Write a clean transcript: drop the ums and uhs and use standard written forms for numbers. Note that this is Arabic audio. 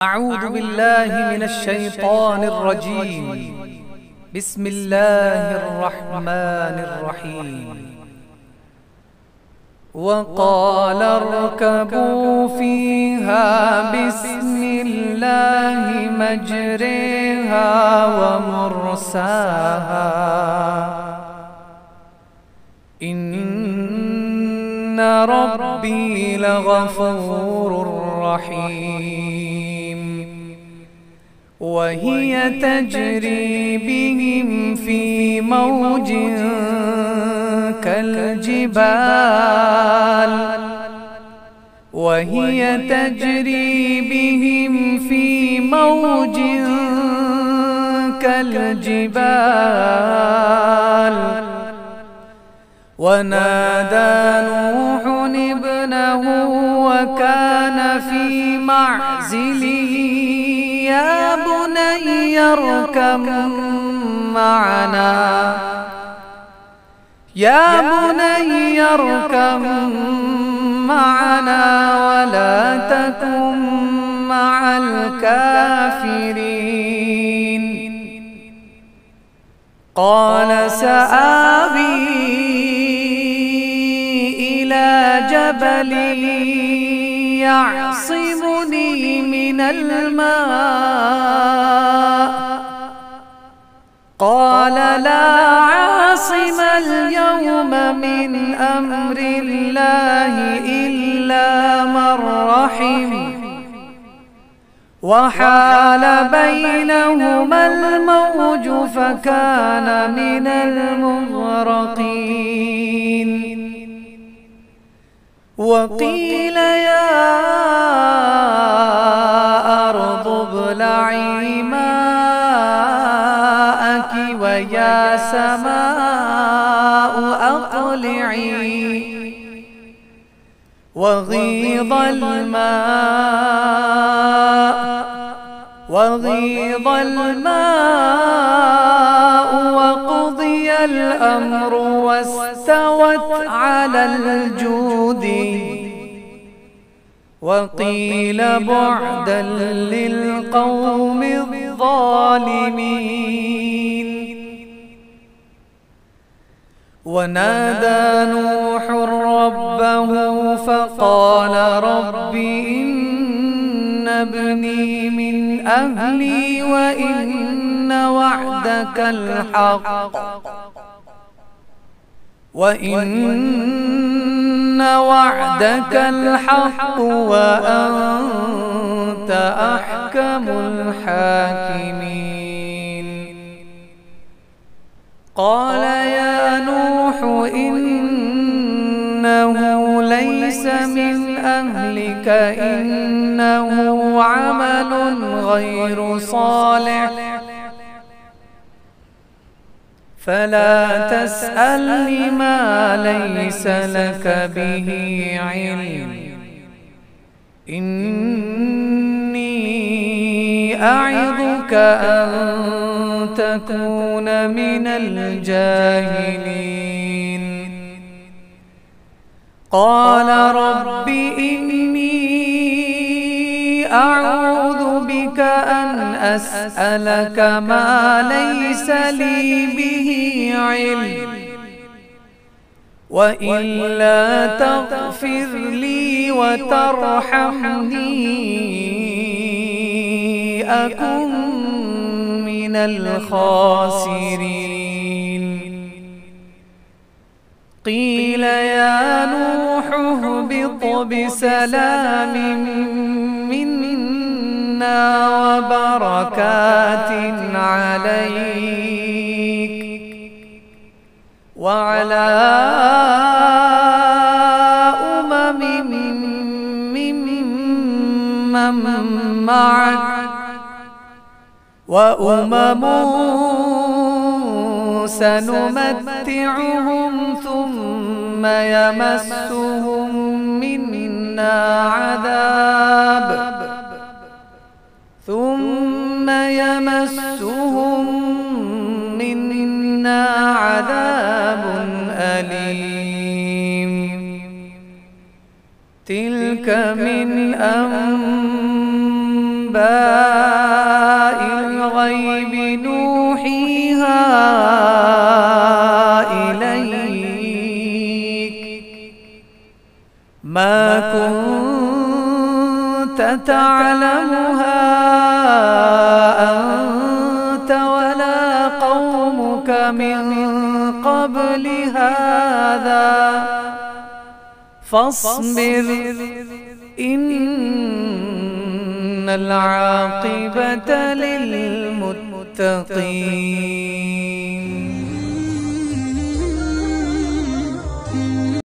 أعوذ بالله من الشيطان الرجيم. بسم الله الرحمن الرحيم. وقال اركبوا فيها بسم الله مجريها ومرساها إن ربي لغفور رحيم. وهي تجري بهم في موج كالجبال ونادى نوح ابنه وكان في معزل يا بني اركب معنا ولا تكن مع الكافرين. قال سآوي إلى جبل يعصمني من الماء قال لا عاصم اليوم من أمر الله إلا من رحم وحال بينهما الموج فكان من المغرقين. وقيل يا أرض ابلعي ماءك ويا سماء أقلعي وغيض الماء وقضي الأمر واستوت على الجود وقيل بعدا للقوم الظالمين. ونادى نوح ربه فقال رب إن ابني من أهلي وإن وعدك الحق وأنت أحكم الحاكمين. قال يا نوح إنه ليس من أهلك إنه عمل غير صالح فلا تسألني ما ليس لك به علم إني أعظك أن تكون من الجاهلين. قال رب إني أعوذ بك أن أسألك ما ليس لي به علم وإلا تغفر لي وترحمني أكن من الخاسرين. قيل يا نوح اهبط بسلام منا وبركات عليك وعلى أمم ممن معك وأمم سنمتعهم ثم يمسهم منا عذاب أليم. تلك من أنباء أنباء الغيب نوحيها إليك ما كنت تعلمها أنت ولا قومك من قبل هذا فاصبر إن العاقبة للمتقين.